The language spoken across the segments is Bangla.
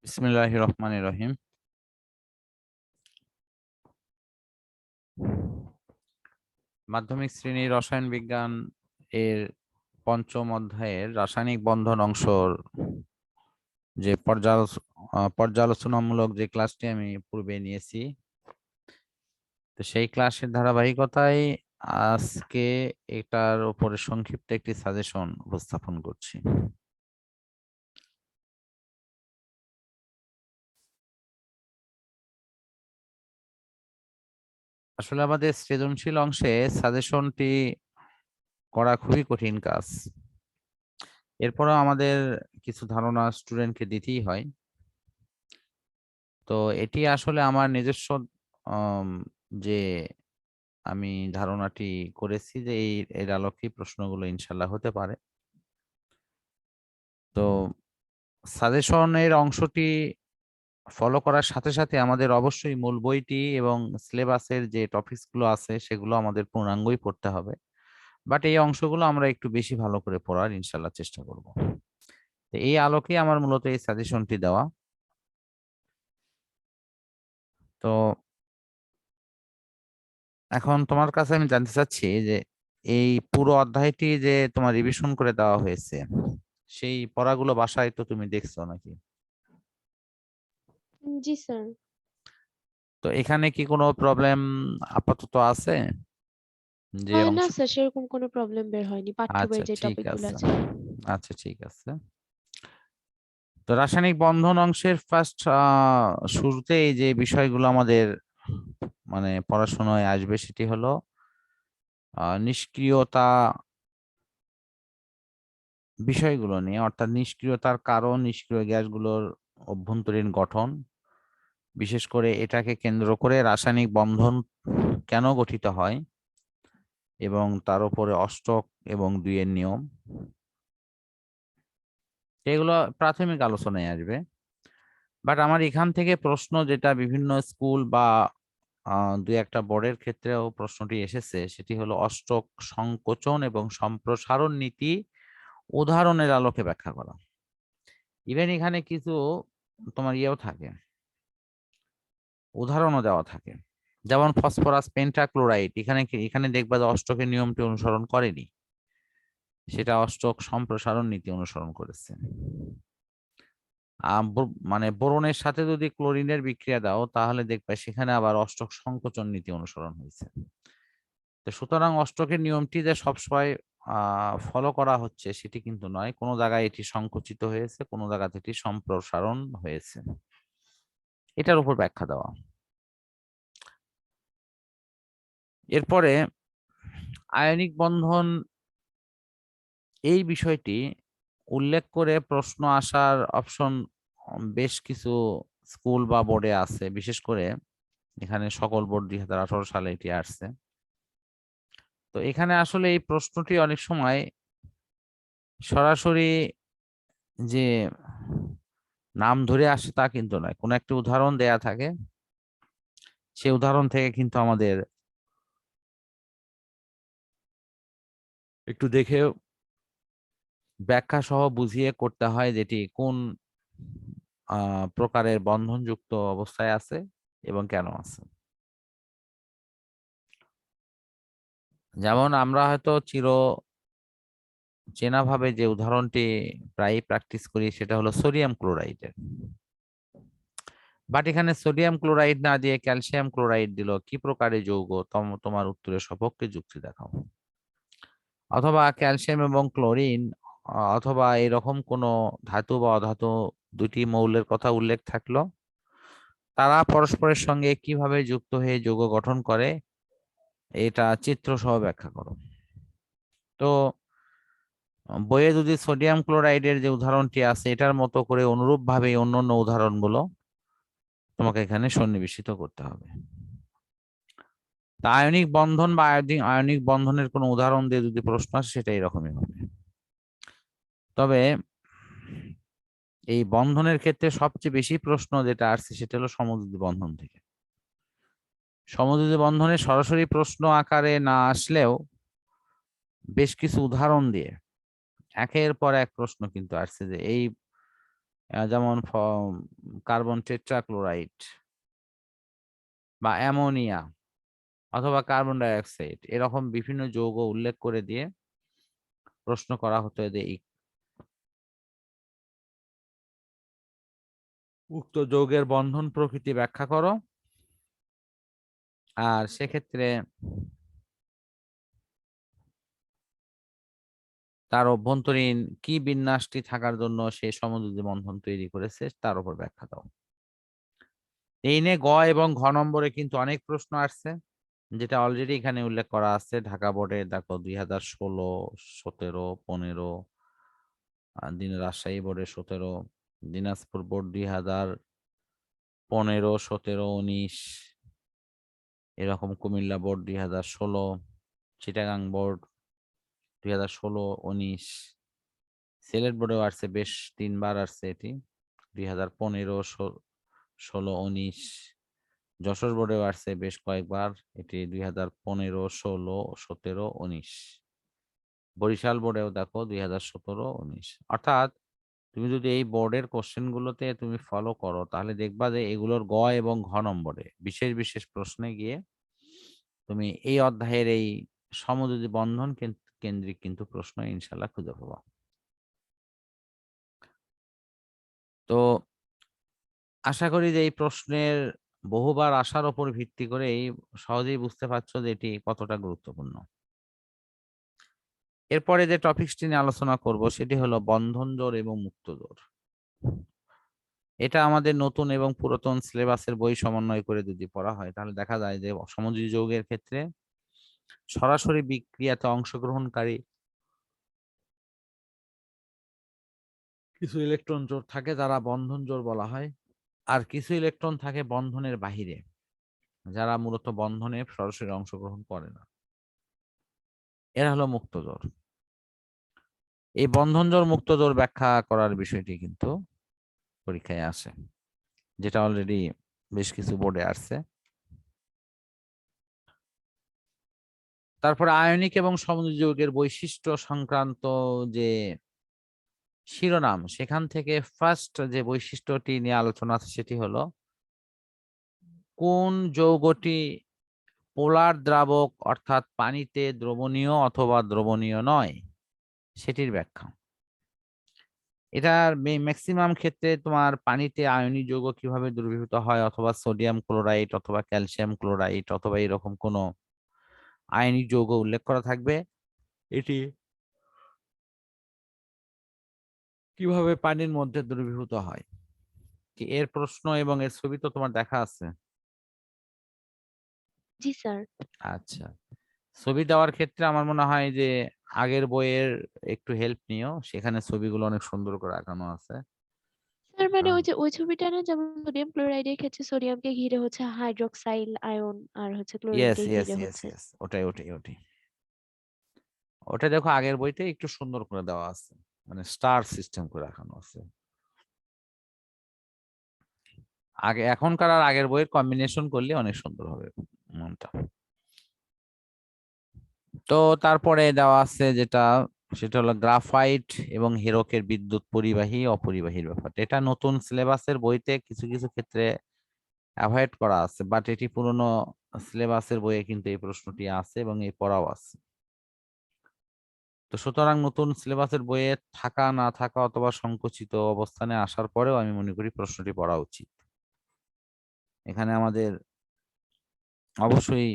বিসমিল্লাহির রহমানির রহিম। মাধ্যমিক শ্রেণীর রসায়ন বিজ্ঞান এর পঞ্চম অধ্যায়ের রাসায়নিক বন্ধন অংশর যে পর্যালোচনামূলক যে ক্লাসটি আমি পূর্বে নিয়েছি, তো সেই ক্লাসের ধারাবাহিকতায় আজকে এটার উপরে সংক্ষিপ্ত একটি সাজেশন উপস্থাপন করছি। আসলে আমাদের সৃজনশীল অংশে সাজেশনটি করা খুবই কঠিন কাজ। এরপরও আমাদের কিছু ধারণা স্টুডেন্টকে দিতেই হয়। তো এটি আসলে আমার নিজস্ব যে আমি ধারণাটি করেছি যে এর আলোকে প্রশ্নগুলো ইনশাল্লাহ হতে পারে। তো সাজেশনের অংশটি ফলো করার সাথে সাথে আমাদের অবশ্যই মূল বইটি এবং সিলেবাসের যে টপিকস গুলো আছে সেগুলো আমাদের পূর্ণাঙ্গই পড়তে হবে। বাট এই অংশগুলো আমরা একটু বেশি ভালো করে পড়ার ইনশাল্লাহ চেষ্টা করব। তো এই আলোকে আমার মূলত এই সাজেশনটি দেওয়া। তো এখন তোমার কাছে আমি জানতে চাচ্ছি যে এই পুরো অধ্যায়টি যে তোমার রিভিশন করে দেওয়া হয়েছে, সেই পড়াগুলো বাসায় তো তুমি দেখছো নাকি? জি স্যার। তো এখানে কি কোনো প্রবলেম আপাতত আছে যে না অংশ? স্যার, সেরকম কোনো প্রবলেম বের হয়নি পাঠ্য আচ্ছা বইয়ের যে ঠিক টপিকগুলো আছে, আছে। আচ্ছা ঠিক আছে। তো রাসায়নিক বন্ধন অংশের ফার্স্ট শুরুতে এই যে বিষয়গুলো আমাদের মানে পড়াশোনায় আসবে সেটি হলো নিষ্ক্রিয়তা বিষয়গুলো নিয়ে, অর্থাৎ নিষ্ক্রিয়তার কারণ, নিষ্ক্রিয় গ্যাসগুলোর অভ্যন্তরীণ গঠন, বিশেষ করে এটাকে কেন্দ্র করে রাসায়নিক বন্ধন কেন গঠিত হয় এবং তার উপরে অষ্টক এবং দুইয়ের নিয়ম, এগুলো প্রাথমিক আলোচনায় আসবে। বাট আমার এখান থেকে প্রশ্ন যেটা বিভিন্ন স্কুল বা দুই একটা বোর্ডের ক্ষেত্রেও প্রশ্নটি এসেছে, সেটি হলো অষ্টক সংকোচন এবং সম্প্রসারণ নীতি উদাহরণের আলোকে ব্যাখ্যা করা। ইভেন এখানে কিছু তোমার ইয়েও থাকে, উদাহরণও দেওয়া থাকে। যেমন ফসফরাস পেন্টাক্লোরাইড, এখানে দেখবা যে অষ্টকের নিয়মটি অনুসরণ করেনি, সেটা অষ্টক সম্প্রসারণ নীতি অনুসরণ করেছে। মানে বোরনের সাথে যদি ক্লোরিনের বিক্রিয়া দাও তাহলে দেখবে সেখানে আবার অষ্টক সংকোচন নীতি অনুসরণ হয়েছে। তো সুতরাং অষ্টকের নিয়মটি যে সবসময় ফলো করা হচ্ছে সেটি কিন্তু নয়, কোনো জায়গায় এটি সংকুচিত হয়েছে, কোনো জায়গাতে এটি সম্প্রসারণ হয়েছে, এটার উপর ব্যাখ্যা দেওয়া। এরপরে আয়নিক বন্ধন এই বিষয়টি উল্লেখ করে প্রশ্ন আসার অপশন বেশ কিছু স্কুল বা বোর্ডে আছে, বিশেষ করে এখানে সকল বোর্ড 2018 সালে এটি আসছে। তো এখানে আসলে এই প্রশ্নটি অনেক সময় সরাসরি যে নাম ধরে আসে তা কিন্তু নয়, কোনো একটা উদাহরণ দেয়া থাকে, সেই উদাহরণ থেকে কিন্তু আমাদের একটু দেখে ব্যাখ্যা সহ বুঝিয়ে করতে হয় যেটি কোন প্রকারের বন্ধনযুক্ত অবস্থায় আছে এবং কেন আছে। যেমন আমরা হয়তো চেনা ভাবে যে উদাহরণটি প্রায় প্র্যাকটিস করি সেটা হলো সোডিয়াম ক্লোরাইডের। বাট এখানে সোডিয়াম ক্লোরাইড না দিয়ে ক্যালসিয়াম ক্লোরাইড দিল, কি প্রকারের যৌগ? তোমার উত্তরের সপক্ষে যুক্তি দেখাও। অথবা ক্যালসিয়াম এবং ক্লোরিন অথবা এরকম কোন ধাতু বা অধাতু দুটি মৌলের কথা উল্লেখ থাকলো, তারা পরস্পরের সঙ্গে কিভাবে যুক্ত হয়ে যৌগ গঠন করে এটা চিত্র সহ ব্যাখ্যা করো। তো বইয়ে যদি সোডিয়াম ক্লোরাইডের যে উদাহরণটি আছে এটার মতো করে অনুরূপ ভাবে অন্যান্য উদাহরণগুলো তোমাকে এখানে সন্নিবেশিত করতে হবে। তা আয়নিক বন্ধন বা আয়নিক বন্ধনের কোনো উদাহরণ দিয়ে যদি প্রশ্ন আসে সেটা এরকমই হবে। তবে এই বন্ধনের ক্ষেত্রে সবচেয়ে বেশি প্রশ্ন যেটা আসছে সেটা হলো সমযোজী বন্ধন থেকে। সমযোজী বন্ধনে সরাসরি প্রশ্ন আকারে না আসলেও বেশ কিছু উদাহরণ দিয়ে একের পর এক প্রশ্ন কিন্তু আসছে যে এই যেমন কার্বন টেট্রাক্লোরাইড বা অ্যামোনিয়া অথবা কার্বন ডাই অক্সাইড, এরকম বিভিন্ন যৌগ উল্লেখ করে দিয়ে প্রশ্ন করা হতো যে উক্ত যৌগের বন্ধন প্রকৃতি ব্যাখ্যা করো। আর সেক্ষেত্রে তার অভ্যন্তরীণ কি বিন্যাসটি থাকার জন্য সেই সমযোজী বন্ধন তৈরি করেছে তার উপর ব্যাখ্যা দাও। এই নিয়ে গ এবং ঘ নম্বরে কিন্তু অনেক প্রশ্ন আসছে, যেটা অলরেডি এখানে উল্লেখ করা আছে। ঢাকা বোর্ডে দেখো 2016, 17, 15, রাজশাহী বোর্ডে 17, দিনাজপুর বোর্ড 2015, 17, 19, এরকম কুমিল্লা বোর্ড 2016, চিটাগাং বোর্ড 2016, 19, সিলেট বোর্ডেও আসছে, বেশ 3বার আসছে এটি, 2015, 16, 19, যশোর বোর্ডেও আসছে বেশ কয়েকবার, এটি 2015, 16, 17, 19, বরিশাল বোর্ডেও দেখো 2017, 19। অর্থাৎ তুমি যদি এই বোর্ডের কোশ্চেন গুলোতে তুমি ফলো করো তাহলে দেখবা যে এগুলোর গ এবং ঘ নম্বরে বিশেষ বিশেষ প্রশ্নে গিয়ে তুমি এই অধ্যায়ের এই সমযোজী বন্ধন কেন্দ্রিক কিন্তু প্রশ্ন ইনশাল্লাহ খুঁজে পাবা। তো আশা করি যে এই প্রশ্নের বহুবার আসার উপর ভিত্তি করে এই সহজেই বুঝতে পারছো যে এটি কতটা গুরুত্বপূর্ণ। এরপরে যে টপিকসটি নিয়ে আলোচনা করব সেটি হলো বন্ধন জোড় এবং মুক্ত জোড়। এটা আমাদের নতুন এবং পুরাতন সিলেবাসের বই সমন্বয় করে যদি পড়া হয় তাহলে দেখা যায় যে সমযোজী যৌগের ক্ষেত্রে সরাসরি বিক্রিয়াতে অংশগ্রহণকারী কিছু ইলেকট্রন জোড় থাকে যারা বন্ধন জোড় বলা হয়, আর কিছু ইলেকট্রন থাকে বন্ধনের বাহিরে যারা মূলত বন্ধনে সরাসরি অংশগ্রহণ করে না, এরা হলো মুক্ত জোড়। এই বন্ধন জোড় মুক্ত জোড় ব্যাখ্যা করার বিষয়টি কিন্তু পরীক্ষায় আসে, যেটা অলরেডি বেশ কিছু বোর্ডে আসছে। তারপরে আয়নিক এবং সমযোজী যৌগের বৈশিষ্ট্য সংক্রান্ত যে শিরোনাম, সেখান থেকে ফার্স্ট যে বৈশিষ্ট্যটি নিয়ে আলোচনা আছে সেটি হলো কোন যৌগটি পোলার দ্রাবক অর্থাৎ পানিতে দ্রবণীয় অথবা দ্রবণীয় নয় সেটির ব্যাখ্যা। এটার ম্যাক্সিমাম ক্ষেত্রে তোমার পানিতে আয়নিক যৌগ কিভাবে দ্রবীভূত হয় অথবা সোডিয়াম ক্লোরাইড অথবা ক্যালসিয়াম ক্লোরাইড অথবা এরকম কোনো আয়নিক যৌগ উল্লেখ করা থাকবে, এটি কিভাবে পানির মধ্যে দ্রবীভূত হয়। এর প্রশ্ন এবং এর ছবি তো তোমার দেখা আছে? জি স্যার। আচ্ছা, ছবি দেওয়ার ক্ষেত্রে আমার মনে হয় যে আগের বইয়ের একটু হেল্প নিও, সেখানে ছবিগুলো অনেক সুন্দর করে আঁকানো আছে। স্যার মানে ওই যে ওই ছবিটা না, যেমন সোডিয়াম ক্লোরাইডের ক্ষেত্রে সোডিয়ামকে ঘিরে হচ্ছে হাইড্রক্সাইল আয়ন, আর হচ্ছে ইয়েস ক্লোরিনকে ইয়েস ঘিরে ইয়েস হচ্ছে। ইয়েস, ওটাই ওটাই ওটাই ওটা দেখো আগের বইতে একটু সুন্দর করে দেওয়া আছে, মানে স্টার সিস্টেম করে রাখানো আছে। আগে এখনকার আর আগের বইয়ের কম্বিনেশন করলে অনেক সুন্দর হবে মনটা। তো তারপরে দেওয়া আছে যেটা, সেটা হলো গ্রাফাইট এবং হেরকের বিদ্যুৎ পরিবাহী অপরিবাহীর ব্যাপার। এটা নতুন সিলেবাসের বইতে কিছু কিছু ক্ষেত্রে অ্যাভয়েড করা আছে, বাট এটি পুরনো সিলেবাসের বইয়ে কিন্তু এই প্রশ্নটি আছে এবং এই পড়াও আছে। তো সুতরাং নতুন সিলেবাসের বইয়ে থাকা না থাকা অথবা সংকুচিত অবস্থানে আসার পরেও আমি মনে করি প্রশ্নটি পড়া উচিত। এখানে আমাদের অবশ্যই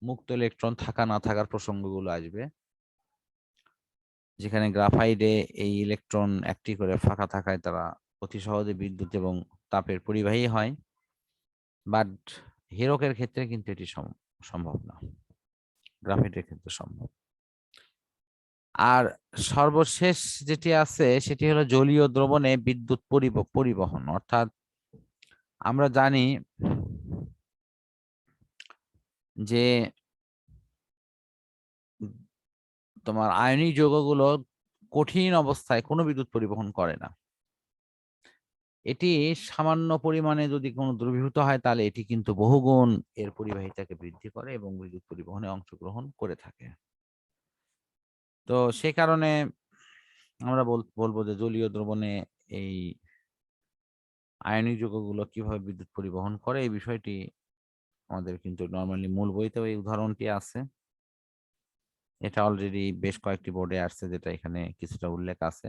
মুক্ত ইলেকট্রন থাকা না থাকার প্রসঙ্গগুলো আসবে, যেখানে গ্রাফাইডে এই ইলেকট্রন একটি করে ফাঁকা থাকায় তারা অতি সহজে বিদ্যুৎ এবং তাপের পরিবাহী হয়, বাট হীরকের ক্ষেত্রে কিন্তু এটি সম্ভব না, গ্রাফাইটের ক্ষেত্রে সম্ভব। আর সর্বশেষ যেটি আছে সেটি হলো জলীয় দ্রবণে বিদ্যুৎ পরিবহন। অর্থাৎ আমরা জানি যে তোমার আয়নিক যৌগগুলো কঠিন অবস্থায় কোনো বিদ্যুৎ পরিবহন করে না। এটি সামান্য পরিমাণে যদি কোনো দ্রবীভূত হয় তাহলে এটি কিন্তু বহুগুণ এর পরিবাহিতাকে বৃদ্ধি করে এবং বিদ্যুৎ পরিবহনে অংশগ্রহণ করে থাকে। তো সে কারণে আমরা বলবো যে জলীয় দ্রবণে এই আয়নিক যৌগগুলো কিভাবে বিদ্যুৎ পরিবহন করে, এই বিষয়টি আমাদের কিন্তু নর্মালি মূল বইতেও এই উদাহরণটি আছে। এটা অলরেডি বেশ কয়েকটি বোর্ডে আসছে, যেটা এখানে কিছুটা উল্লেখ আছে।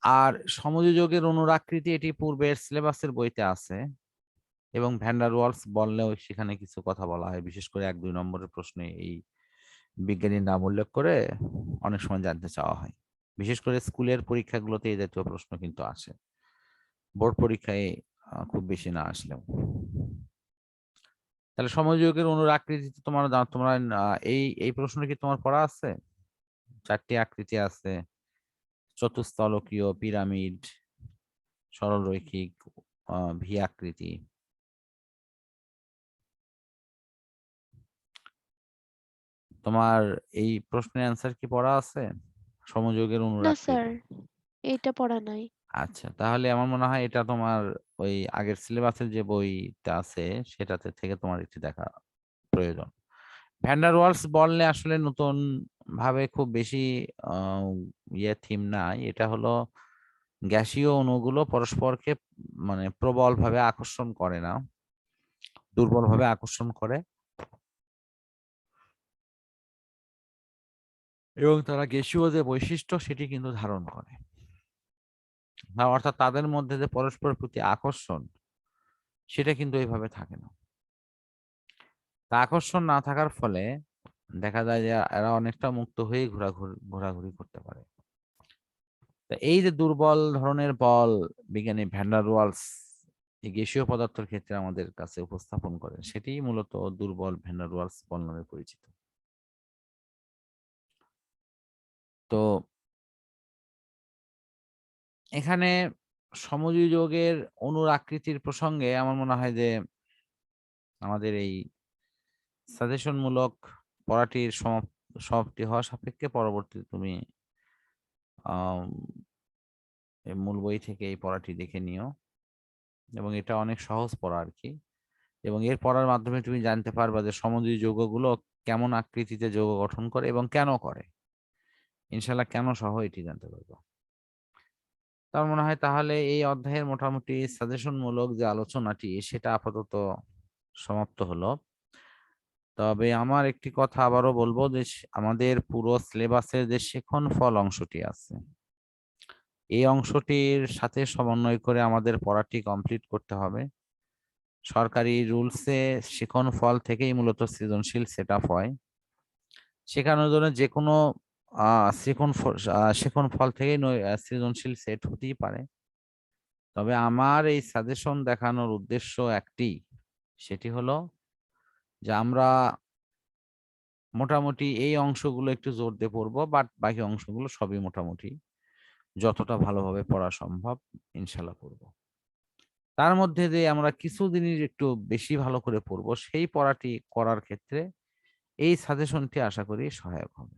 আর সমযোজকের অণুর আকৃতি, এটি পূর্বের সিলেবাসের বইতে আছে এবং ভ্যান ডার ওয়ালস বললেও সেখানে কিছু কথা বলা হয়, বিশেষ করে 1-2 নম্বরের প্রশ্নে এই বিজ্ঞানীর নাম উল্লেখ করে অনেক সময় জানতে চাওয়া হয়। বিশেষ করে স্কুলের পরীক্ষাগুলোতে এই জাতীয় প্রশ্ন কিন্তু আসে, বোর্ড পরীক্ষায় খুব বেশি না আসলেও। তাহলে সমযোজকের অণুর আকৃতি তোমরা এই এই প্রশ্ন কি তোমার পড়া আছে? 4টি আকৃতি আছে: চতুস্তলকীয়, পিরামিড, সরলরৈখিক, ভি আকৃতি। তোমার এই প্রশ্নের অ্যান্সার কি পড়া আছে সমযোজকের অণুর না স্যার, আকৃতি? এটা পড়া নাই। আচ্ছা, তাহলে আমার মনে হয় এটা তোমার ওই আগের সিলেবাসের যে বইটা আছে সেটাতে থেকে তোমার একটু দেখা প্রয়োজন। ভ্যান ডার ওয়ালস বললে আসলে নতুন ভাবে খুব বেশি আহ, থিম নাই। এটা হলো গ্যাসীয় অণুগুলো পরস্পরকে মানে প্রবলভাবে আকর্ষণ করে না, দুর্বলভাবে আকর্ষণ করে, এবং তারা গ্যাসীয় যে বৈশিষ্ট্য সেটি কিন্তু ধারণ করে। অর্থাৎ তাদের মধ্যে যে পরস্পরের প্রতি আকর্ষণ সেটা কিন্তু এইভাবে থাকে না। তা আকর্ষণ না থাকার ফলে দেখা যায় যে এরা অনেকটা মুক্ত হয়ে ঘোরাঘুরি করতে পারে। তা এই যে দুর্বল ধরনের বল বিজ্ঞানী ভ্যান ডার ওয়ালস এই গ্যাসীয় পদার্থের ক্ষেত্রে আমাদের কাছে উপস্থাপন করেন, সেটি মূলত দুর্বল ভ্যান ডার ওয়ালস বল নামে পরিচিত। তো এখানে সমযোজকের অণুর আকৃতির প্রসঙ্গে আমার মনে হয় যে আমাদের এই সাজেশন মূলক পড়াটির সমাপ্তি হওয়া সাপেক্ষে পরবর্তীতে তুমি এই মূল বই থেকে এই পড়াটি দেখে নিও, এবং এটা অনেক সহজ পড়া আর কি। এবং এর পড়ার মাধ্যমে তুমি জানতে পারবা যে সমযোজী যৌগগুলো কেমন আকৃতিতে যৌগ গঠন করে এবং কেন করে, ইনশাল্লাহ কেন সহ এটি জানতে পারবো। তার মনে হয় তাহলে এই অধ্যায়ের মোটামুটি সাজেশন মূলক যে আলোচনাটি সেটা আপাতত সমাপ্ত হলো। তবে আমার একটি কথা আবারও বলবো যে আমাদের পুরো সিলেবাসের যে শেখন ফল অংশটি আছে, এই অংশটির সাথে সমন্বয় করে আমাদের পড়াটি কমপ্লিট করতে হবে। সরকারি রুলসে শেখন ফল থেকেই মূলত সৃজনশীল সেট আপ হয়। শেখানোর জন্য যে কোনো শেখন ফল থেকেই সৃজনশীল সেট হতেই পারে। তবে আমার এই সাজেশন দেখানোর উদ্দেশ্য একটি, সেটি হলো যে আমরা মোটামুটি এই অংশগুলো একটু জোর দিয়ে পড়বো, বাট বাকি অংশগুলো সবই মোটামুটি যতটা ভালোভাবে পড়া সম্ভব ইনশাল্লাহ পড়বো। তার মধ্যে যে আমরা কিছু জিনিস একটু বেশি ভালো করে পড়বো, সেই পড়াটি করার ক্ষেত্রে এই সাজেশনটি আশা করি সহায়ক হবে।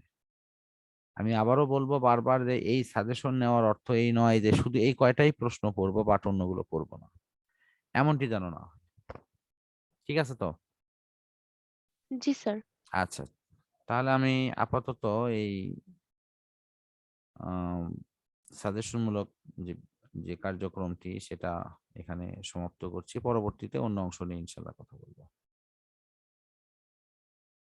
আমি আবারও বলবো বারবার যে এই সাজেশন নেওয়ার অর্থ এই নয় যে শুধু এই কয়টাই প্রশ্ন পড়বো বাট অন্যগুলো পড়বো না, এমনটি যেন না হয়। ঠিক আছে তো? জি স্যার। আচ্ছা, তাহলে আমি আপাতত এই সাজেশনমূলক যে যে কার্যক্রমটি সেটা এখানে সমাপ্ত করছি। পরবর্তীতে অন্য অংশ নিয়ে ইনশাল্লাহ কথা বলবো।